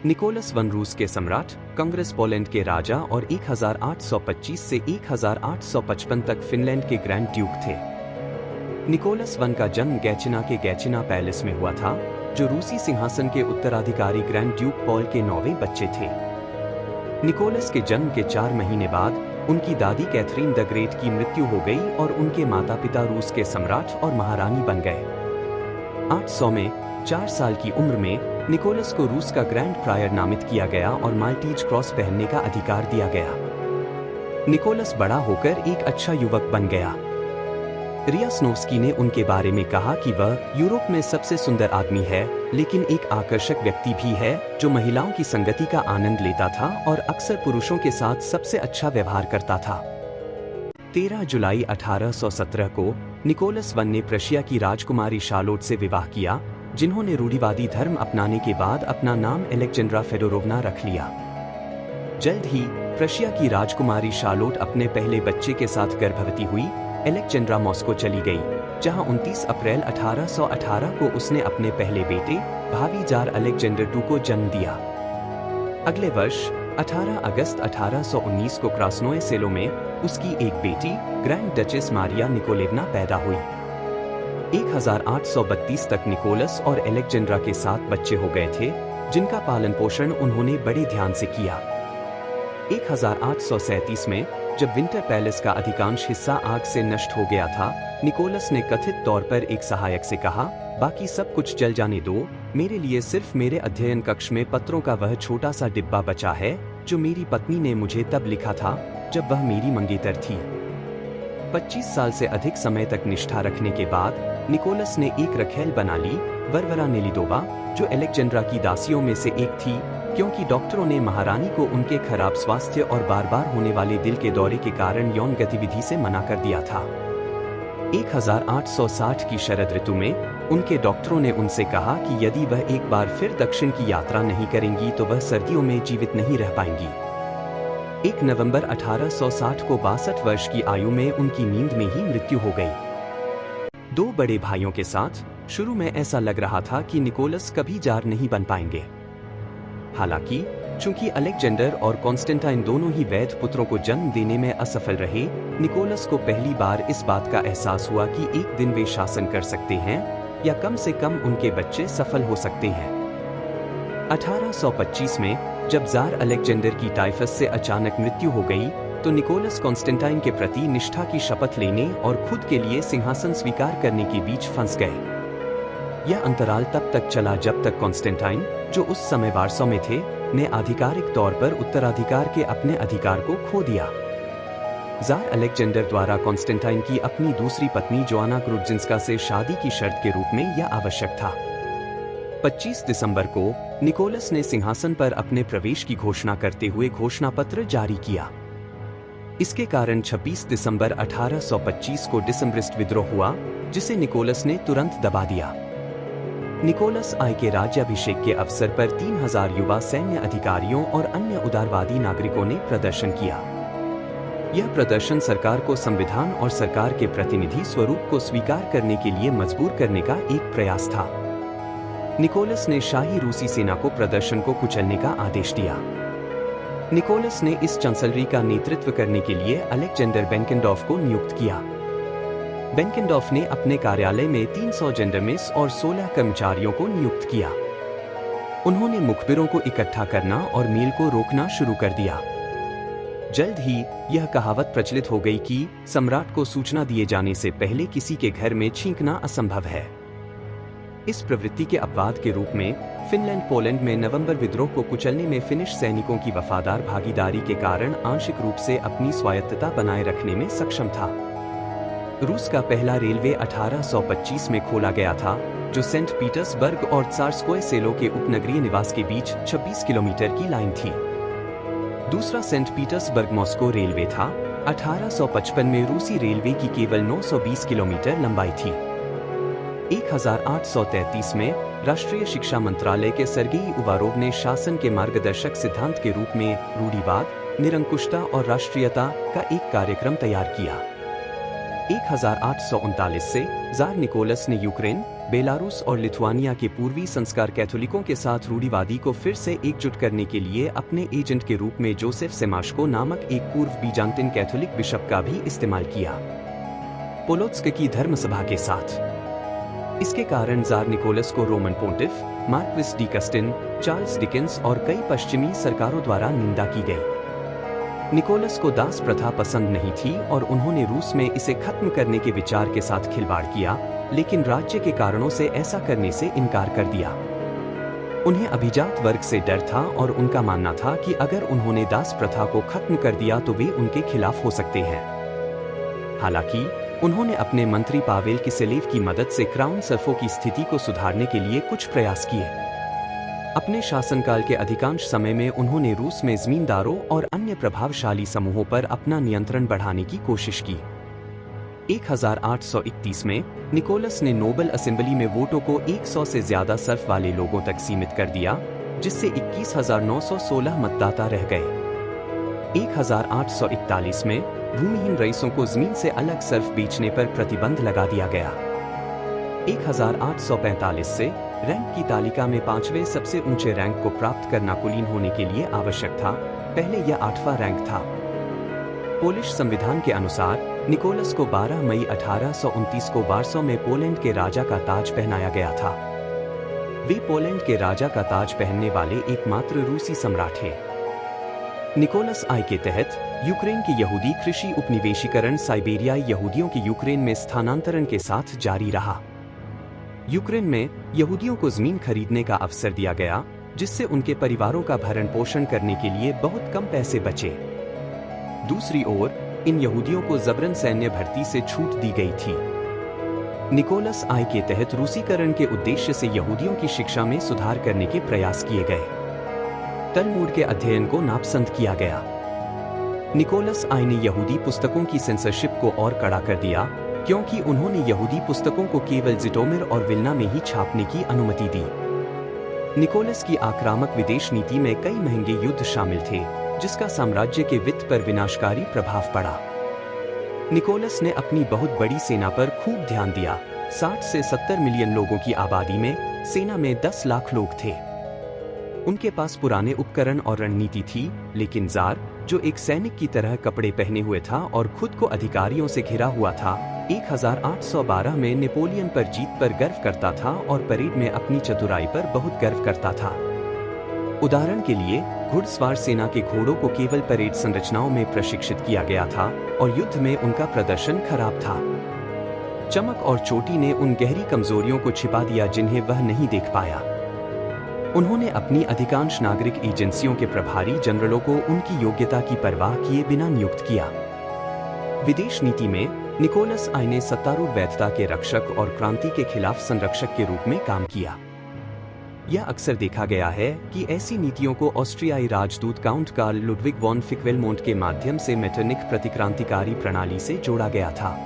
Nicholas one रूस के सम्राट, कांग्रेस पोलैंड के राजा और 1825 से 1855 तक फिनलैंड के ग्रैंड ड्यूक थे। निकोलस वन का जन्म गैचिना के गैचिना पैलेस में हुआ था, जो रूसी सिंहासन के उत्तराधिकारी ग्रैंड ड्यूक पॉल के 9वें बच्चे थे। निकोलस के जन्म के 4 महीने बाद उनकी दादी कैथरीन द ग्रेट की मृत्यु हो गई और उनके माता पिता रूस के सम्राट और महारानी बन गए। 800 में 4 साल की उम्र में निकोलस को रूस का ग्रैंड प्रायर नामित किया गया और माल्टीज क्रॉस पहनने का अधिकार दिया गया। निकोलस बड़ा होकर एक अच्छा युवक बन गया। रिया स्नोव्स्की ने उनके बारे में कहा कि वह यूरोप में सबसे सुंदर आदमी है, लेकिन एक आकर्षक व्यक्ति भी है जो महिलाओं की संगति का आनंद लेता था और अक्सर पुरुषों के साथ सबसे अच्छा व्यवहार करता था। 13 जुलाई 1817 को निकोलस वन ने प्रशिया की राजकुमारी शार्लोट से विवाह किया, जिन्होंने रूढ़िवादी धर्म अपनाने के बाद अपना नाम अलेक्जेंड्रा फेडोरोवना रख लिया। जल्द ही प्रशिया की राजकुमारी शार्लोट अपने पहले बच्चे के साथ गर्भवती हुई। अलेक्जेंड्रा मॉस्को चली गई, जहां 29 अप्रैल 1818 को उसने अपने पहले बेटे, भावी जार अलेक्जेंडर II को जन्म दिया। अगले वर्ष 18 अगस्त 1819 को क्रास्नोए सेलो में उसकी एक बेटी, ग्रैंड डचेस मारिया निकोलेवना पैदा हुई। 1832 तक निकोलस और अलेक्जेंड्रा के 7 बच्चे हो गए थे, जिनका पालन पोषण उन्होंने बड़े ध्यान से किया। 1837 में जब विंटर पैलेस का अधिकांश हिस्सा आग से नष्ट हो गया था, निकोलस ने कथित तौर पर एक सहायक से कहा, बाकी सब कुछ जल जाने दो, मेरे लिए सिर्फ मेरे अध्ययन कक्ष में पत्रों का वह छोटा सा डिब्बा बचा है जो मेरी पत्नी ने मुझे तब लिखा था जब वह मेरी मंगेतर थी। 25 साल से अधिक समय तक निष्ठा रखने के बाद निकोलस ने एक रखेल बना ली, वरवरा नेलिदोवा, जो अलेक्जेंड्रा की दासियों में से एक थी, क्योंकि डॉक्टरों ने महारानी को उनके खराब स्वास्थ्य और बार बार होने वाले दिल के दौरे के कारण यौन गतिविधि से मना कर दिया था। 1860 की शरद ऋतु में उनके डॉक्टरों ने उनसे कहा कि यदि वह एक बार फिर दक्षिण की यात्रा नहीं करेंगी तो वह सर्दियों में जीवित नहीं रह पाएंगी। 1 नवंबर 1860 को 62 वर्ष की आयु में उनकी नींद में ही मृत्यु हो गई। 2 बड़े भाइयों के साथ शुरू में ऐसा लग रहा था कि निकोलस कभी जार नहीं बन पाएंगे। हालांकि चूंकि अलेक्जेंडर और कॉन्स्टेंटाइन दोनों ही वैध पुत्रों को जन्म देने में असफल रहे, निकोलस को पहली बार इस बात का एहसास हुआ कि एक दिन वे शासन कर सकते हैं, या कम से कम उनके बच्चे सफल हो सकते हैं। 1825 में जब जार अलेक्जेंडर की टाइफस से अचानक मृत्यु हो गई, तो निकोलस कॉन्स्टेंटाइन के प्रति निष्ठा की शपथ लेने और खुद के लिए सिंहासन स्वीकार करने के बीच फंस गए। यह अंतराल तब तक चला जब तक कॉन्स्टेंटाइन, जो उस समय वार्सो में थे, ने आधिकारिक तौर पर उत्तराधिकार के अपने अधिकार को खो दिया। जार अलेक्जेंडर द्वारा कॉन्स्टेंटाइन की अपनी दूसरी पत्नी जोआना ग्रुड्जिंस्का से शादी की शर्त के रूप में यह आवश्यक था। 25 दिसंबर को निकोलस ने सिंहासन पर अपने प्रवेश की घोषणा करते हुए घोषणा पत्र जारी किया। इसके कारण 26 दिसंबर 1825 को डिसेंबरिस्ट विद्रोह हुआ, जिसे निकोलस ने तुरंत दबा दिया। निकोलस आई के राज्याभिषेक के अवसर पर 3000 युवा सैन्य अधिकारियों और अन्य उदारवादी नागरिकों ने प्रदर्शन किया। यह प्रदर्शन सरकार को संविधान और सरकार के प्रतिनिधि स्वरूप को स्वीकार करने के लिए मजबूर करने का एक प्रयास था। निकोलस ने शाही रूसी सेना को प्रदर्शन को कुचलने का आदेश दिया। निकोलस ने इस चांसलरी का नेतृत्व करने के लिए अलेक्जेंडर बेंकेंडॉर्फ को नियुक्त किया। बेंकेंडॉर्फ ने अपने कार्यालय में 300 जेंडरमिस और 16 कर्मचारियों को नियुक्त किया। उन्होंने मुखबिरों को इकट्ठा करना और मेल को रोकना शुरू कर दिया। जल्द ही यह कहावत प्रचलित हो गई कि सम्राट को सूचना दिए जाने से पहले किसी के घर में छींकना असंभव है। इस प्रवृत्ति के अपवाद के रूप में फिनलैंड पोलैंड में नवंबर विद्रोह को कुचलने में फिनिश सैनिकों की वफादार भागीदारी के कारण आंशिक रूप से अपनी स्वायत्तता बनाए रखने में सक्षम था। रूस का पहला रेलवे 1825 में खोला गया था, जो सेंट पीटर्सबर्ग और त्सारस्कोए सेलो के उपनगरीय निवास के बीच 26 किलोमीटर की लाइन थी। दूसरा सेंट पीटर्सबर्ग मॉस्को रेलवे था। 1855 में रूसी रेलवे की केवल 920 किलोमीटर लंबाई थी। 1833 में राष्ट्रीय शिक्षा मंत्रालय के सर्गेई उवारोव ने शासन के मार्गदर्शक सिद्धांत के रूप में रूढ़िवाद, निरंकुशता और राष्ट्रीयता का एक कार्यक्रम तैयार किया। 1839 से जार निकोलस ने यूक्रेन, बेलारूस और लिथुआनिया के पूर्वी संस्कार कैथोलिकों के साथ रूढ़िवादी को फिर से एकजुट करने के लिए अपने एजेंट के रूप में जोसेफ सेमाश्को नामक एक पूर्व बीजांतिन कैथोलिक बिशप का भी इस्तेमाल किया, पोलोत्स्क की धर्मसभा के साथ। इसके कारण जार निकोलस को Roman pontiff, marquis de Custine, Charles Dickens और कई पश्चिमी सरकारों द्वारा निंदा की गई। निकोलस को दास प्रथा पसंद नहीं थी और उन्होंने रूस में इसे खत्म करने के विचार के साथ खिलवाड़ किया, लेकिन राज्य के कारणों से ऐसा करने से इनकार कर दिया। उन्हें अभिजात वर्ग से डर था और उनका मानना था कि अगर उन्होंने दास प्रथा को खत्म कर दिया तो वे उनके खिलाफ हो सकते हैं। हालांकि उन्होंने अपने मंत्री पावेल किसेलेव की मदद से क्राउन सर्फों की स्थिति को सुधारने के लिए कुछ प्रयास किए। अपने शासनकाल के अधिकांश समय में उन्होंने रूस में जमींदारों और अन्य प्रभावशाली समूहों पर अपना नियंत्रण बढ़ाने की कोशिश की। 1831 में निकोलस ने नोबल असेंबली में वोटों को 100 से ज्यादा सर्फ वाले लोगों तक सीमित कर दिया, जिससे 21,916 मतदाता रह गए। 1841 में भूमिहीन रईसों को जमीन से अलग सर्फ बेचने पर प्रतिबंध लगा दिया गया। 1845 से रैंक की तालिका में 5वें सबसे ऊंचे रैंक को प्राप्त करना कुलीन होने के लिए आवश्यक था, पहले यह 8वां रैंक था। पोलिश संविधान के अनुसार निकोलस को 12 मई 1829 को वार्सो में पोलैंड के राजा का ताज पहनाया गया था। वे पोलैंड के राजा का ताज पहनने वाले एकमात्र रूसी सम्राट हैं। निकोलस आई के तहत यूक्रेन के यहूदी कृषि उपनिवेशीकरण साइबेरियाई यहूदियों के यूक्रेन में स्थानांतरण के साथ जारी रहा। यूक्रेन में यहूदियों को जमीन खरीदने का अवसर दिया गया, जिससे उनके परिवारों का भरण पोषण करने के लिए बहुत कम पैसे बचे। दूसरी ओर इन यहूदियों को जबरन सैन्य भर्ती से छूट दी गई थी। निकोलस आई के तहत रूसीकरण के उद्देश्य से यहूदियों की शिक्षा में सुधार करने के प्रयास किए गए। तलमूड के अध्ययन को नापसंद किया गया। निकोलस आई ने यहूदी पुस्तकों की सेंसरशिप को और कड़ा कर दिया, क्योंकि उन्होंने यहूदी पुस्तकों को केवल जिटोमिर और विल्ना में ही छापने की अनुमति दी। निकोलस की आक्रामक विदेश नीति में कई महंगे युद्ध शामिल थे, जिसका साम्राज्य के वित्त पर विनाशकारी प्रभाव पड़ा। निकोलस ने अपनी बहुत बड़ी सेना पर खूब ध्यान दिया। 60 से 70 मिलियन लोगों की आबादी में सेना में 10 लाख लोग थे। उनके पास पुराने उपकरण और रणनीति थी, लेकिन जार, जो एक सैनिक की तरह कपड़े पहने हुए था और खुद को अधिकारियों से घिरा हुआ था, 1812 में नेपोलियन पर जीत पर गर्व करता था और परेड में अपनी चतुराई पर बहुत गर्व करता था। उदाहरण के लिए, घुड़सवार सेना के घोड़ों को केवल परेड संरचनाओं में प्रशिक्षित किया गया था और युद्ध में उनका प्रदर्शन खराब था। चमक और चोटी ने उन गहरी कमजोरियों को छिपा दिया जिन्हें वह नहीं देख पाया। उन्होंने अपनी अधिकांश नागरिक एजेंसियों के प्रभारी जनरलों को उनकी योग्यता की परवाह किए बिना नियुक्त किया। विदेश नीति में निकोलस आई ने सत्तारूढ़ वैधता के रक्षक और क्रांति के खिलाफ संरक्षक के रूप में काम किया। यह अक्सर देखा गया है कि ऐसी नीतियों को ऑस्ट्रियाई राजदूत काउंट कार्ल लुडविग वॉन फिकवेलमोंट के माध्यम से मेटरनिक प्रतिक्रांतिकारी प्रणाली से जोड़ा गया था।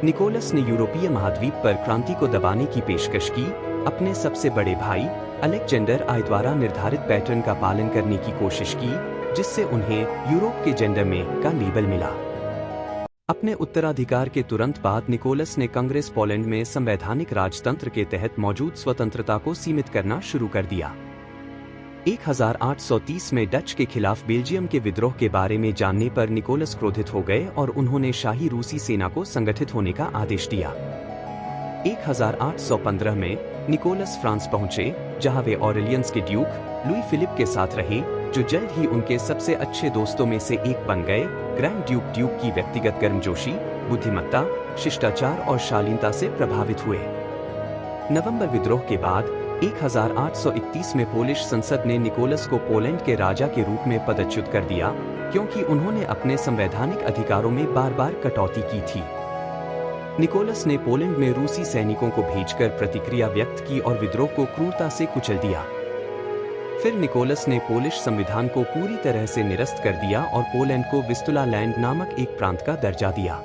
निकोलस ने यूरोपीय महाद्वीप पर क्रांति को दबाने की पेशकश की, अपने सबसे बड़े भाई अलेक्जेंडर आई द्वारा निर्धारित पैटर्न का पालन करने की कोशिश की, जिससे उन्हें यूरोप के जेंडर में का लेबल मिला। अपने उत्तराधिकार के तुरंत बाद निकोलस ने कांग्रेस पोलैंड में संवैधानिक राजतंत्र के तहत मौजूद स्वतंत्रता को सीमित करना शुरू कर दिया। 1830 में डच के खिलाफ बेल्जियम के विद्रोह के बारे में जानने पर निकोलस क्रोधित हो गए और उन्होंने शाही रूसी सेना को संगठित होने का आदेश दिया। 1815 में निकोलस फ्रांस पहुंचे, जहां वे ऑरेलियंस के ड्यूक लुई फिलिप के साथ रहे, जो जल्द ही उनके सबसे अच्छे दोस्तों में से एक बन गए। ग्रैंड ड्यूक की व्यक्तिगत गर्मजोशी, बुद्धिमत्ता, शिष्टाचार और शालीनता से प्रभावित हुए। नवंबर विद्रोह के बाद 1831 में पोलिश संसद ने निकोलस को पोलैंड के राजा के रूप में पदच्युत कर दिया, क्योंकि उन्होंने अपने संवैधानिक अधिकारों में बार-बार कटौती की थी। निकोलस ने पोलैंड में रूसी सैनिकों को भेजकर प्रतिक्रिया व्यक्त की और विद्रोह को क्रूरता से कुचल दिया। फिर निकोलस ने पोलिश संविधान को पूरी तरह से निरस्त कर दिया और पोलैंड को विस्तुला लैंड नामक एक प्रांत का दर्जा दिया।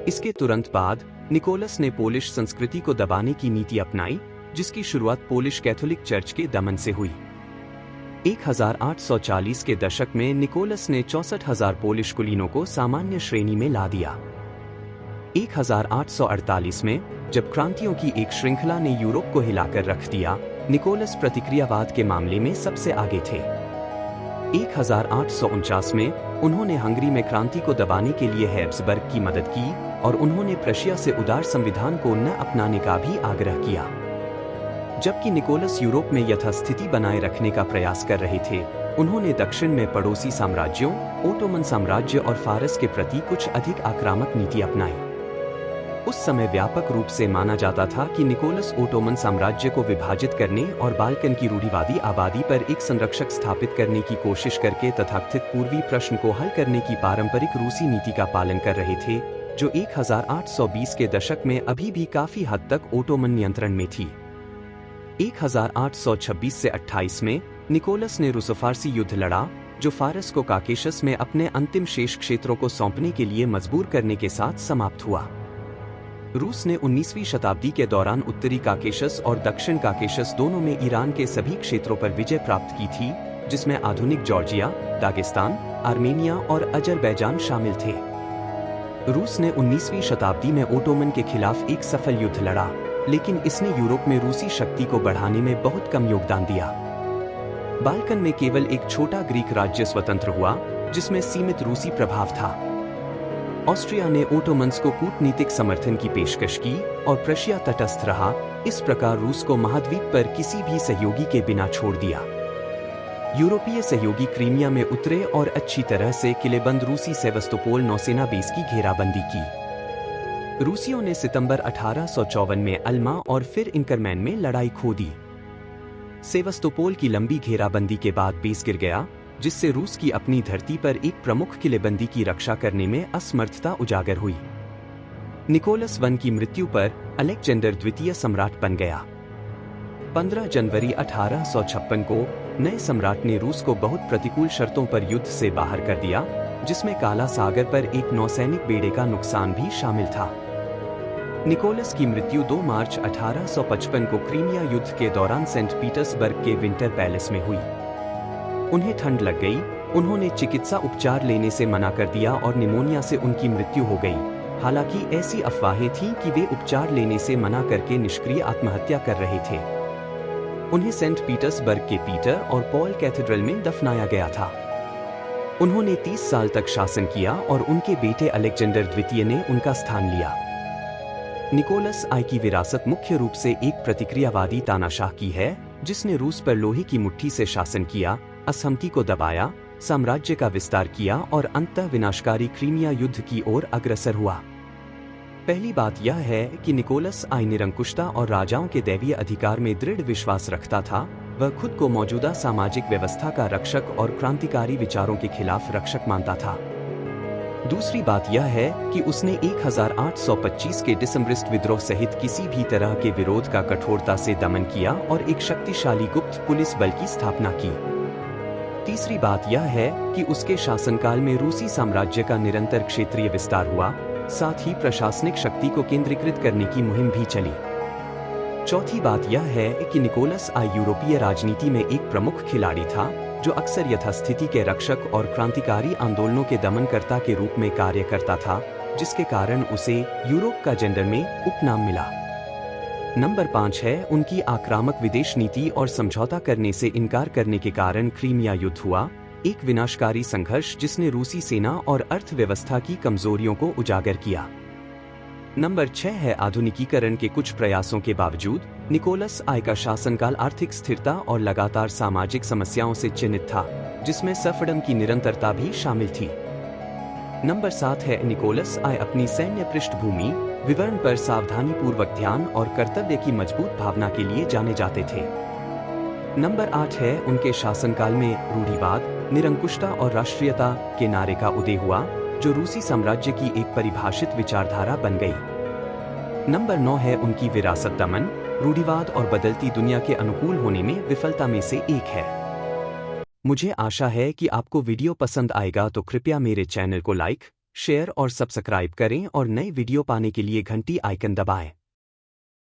इसके तुरंत बाद निकोलस ने पोलिश संस्कृति को दबाने की नीति अपनाई, जिसकी शुरुआत पोलिश कैथोलिक चर्च के दमन से हुई। 1840 के दशक में निकोलस ने 64,000 पोलिश कुलीनों को सामान्य श्रेणी में ला दिया। 1848 में जब क्रांतियों की एक श्रृंखला ने यूरोप को हिलाकर रख दिया, निकोलस प्रतिक्रियावाद के मामले में सबसे आगे थे। 1849 में उन्होंने हंगरी में क्रांति को दबाने के लिए हैब्सबर्ग की मदद की और उन्होंने प्रशिया से उदार संविधान को न अपनाने का भी आग्रह किया। जबकि निकोलस यूरोप में यथास्थिति बनाए रखने का प्रयास कर रहे थे, उन्होंने दक्षिण में पड़ोसी साम्राज्यों, ओटोमन साम्राज्य और फारस के प्रति कुछ अधिक आक्रामक नीति अपनाई। उस समय व्यापक रूप से माना जाता था कि निकोलस ओटोमन साम्राज्य को विभाजित करने और बाल्कन की रूढ़िवादी आबादी पर एक संरक्षक स्थापित करने की कोशिश करके तथाकथित पूर्वी प्रश्न को हल करने की पारंपरिक रूसी नीति का पालन कर रहे थे, जो 1820 के दशक में अभी भी काफी हद तक ओटोमन नियंत्रण में थी। 1826 से 28 में निकोलस ने रूसो-फारसी युद्ध लड़ा, जो फारस को काकेशस में अपने अंतिम शेष क्षेत्रों को सौंपने के लिए मजबूर करने के साथ समाप्त हुआ। रूस ने 19वीं शताब्दी के दौरान उत्तरी काकेशस और दक्षिण काकेशस दोनों में ईरान के सभी क्षेत्रों पर विजय प्राप्त की थी, जिसमें आधुनिक जॉर्जिया, दागिस्तान, आर्मेनिया और अजरबैजान शामिल थे। रूस ने 19वीं शताब्दी में ओटोमन के खिलाफ एक सफल युद्ध लड़ा, लेकिन इसने यूरोप में रूसी शक्ति को बढ़ाने में बहुत कम योगदान दिया। बाल्कन में केवल एक छोटा ग्रीक राज्य स्वतंत्र हुआ, जिसमें सीमित रूसी प्रभाव था। ऑस्ट्रिया ने ओटोमन्स को कूटनीतिक समर्थन की पेशकश की और प्रशिया तटस्थ रहा। इस प्रकार रूस को महाद्वीप पर किसी भी सहयोगी के बिना छोड़ दिया। यूरोपीय सहयोगी क्रीमिया में उतरे और अच्छी तरह से किलेबंद रूसी सेवस्तोपोल नौसेना बेस की घेराबंदी की। रूसियों ने सितंबर 1854 में अल्मा और फिर इंकरमैन में लड़ाई खो दी। सेवस्तोपोल की लंबी घेराबंदी के बाद बेस गिर गया, जिससे रूस की अपनी धरती पर एक प्रमुख किलेबंदी की रक्षा करने में असमर्थता उजागर हुई। निकोलस I की मृत्यु पर अलेक्जेंडर द्वितीय सम्राट बन गया। 15 जनवरी 1856 को नए सम्राट ने रूस को बहुत प्रतिकूल शर्तों पर युद्ध से बाहर कर दिया, जिसमें काला सागर पर एक नौसैनिक बेड़े का नुकसान भी शामिल था। निकोलस की मृत्यु 2 मार्च 1855 को क्रीमिया युद्ध के दौरान सेंट पीटर्सबर्ग के विंटर पैलेस में हुई। उन्हें ठंड लग गई, उन्होंने चिकित्सा उपचार लेने से मना कर दिया और निमोनिया से उनकी मृत्यु हो गई। हालांकि ऐसी अफवाहें थीं कि वे उपचार लेने से मना करके निष्क्रिय आत्महत्या कर रहे थे। उन्हें सेंट पीटर्सबर्ग के पीटर और पॉल कैथेड्रल में दफनाया गया था। उन्होंने 30 साल तक शासन किया और उनके बेटे अलेक्जेंडर द्वितीय ने उनका स्थान लिया। निकोलस I की विरासत मुख्य रूप से एक प्रतिक्रियावादी तानाशाह की है, जिसने रूस पर लोहे की मुट्ठी से शासन किया, असहमति को दबाया, साम्राज्य का विस्तार किया और अंततः विनाशकारी क्रीमिया युद्ध की ओर अग्रसर हुआ। पहली बात यह है कि निकोलस I निरंकुशता और राजाओं के दैवीय अधिकार में दृढ़ विश्वास रखता था। वह खुद को मौजूदा सामाजिक व्यवस्था का रक्षक और क्रांतिकारी विचारों के खिलाफ रक्षक मानता था। दूसरी बात यह है कि उसने 1825 के दिसंब्रिस्ट विद्रोह सहित किसी भी तरह के विरोध का कठोरता से दमन किया और एक शक्तिशाली गुप्त पुलिस बल की स्थापना की। तीसरी बात यह है कि उसके शासनकाल में रूसी साम्राज्य का निरंतर क्षेत्रीय विस्तार हुआ, साथ ही प्रशासनिक शक्ति को केंद्रीकृत करने की मुहिम भी चली। चौथी बात यह है कि निकोलस I यूरोपीय राजनीति में एक प्रमुख खिलाड़ी था, जो अक्सर यथास्थिति के रक्षक और क्रांतिकारी आंदोलनों के दमनकर्ता के रूप में कार्य करता था, जिसके कारण उसे यूरोप का जेंडर में उपनाम मिला। नंबर 5 है उनकी आक्रामक विदेश नीति और समझौता करने से इनकार करने के कारण क्रीमिया युद्ध हुआ, एक विनाशकारी संघर्ष जिसने रूसी सेना और अर्थव्यवस्था की कमजोरियों को उजागर किया। नंबर 6 है आधुनिकीकरण के कुछ प्रयासों के बावजूद निकोलस I का शासनकाल आर्थिक स्थिरता और लगातार सामाजिक समस्याओं से चिन्हित था, जिसमें सफड़म की निरंतरता भी शामिल थी। नंबर 7 है निकोलस I अपनी सैन्य पृष्ठभूमि, विवरण पर सावधानीपूर्वक ध्यान और कर्तव्य की मजबूत भावना के लिए जाने जाते थे। नंबर 8 है उनके शासनकाल में रूढ़िवाद, निरंकुशता और राष्ट्रीयता के नारे का उदय हुआ, जो रूसी साम्राज्य की एक परिभाषित विचारधारा बन गई। नंबर 9 है उनकी विरासत दमन, रूढ़िवाद और बदलती दुनिया के अनुकूल होने में विफलता में से एक है। मुझे आशा है कि आपको वीडियो पसंद आएगा, तो कृपया मेरे चैनल को लाइक, शेयर और सब्सक्राइब करें और नए वीडियो पाने के लिए घंटी आइकन दबाएं।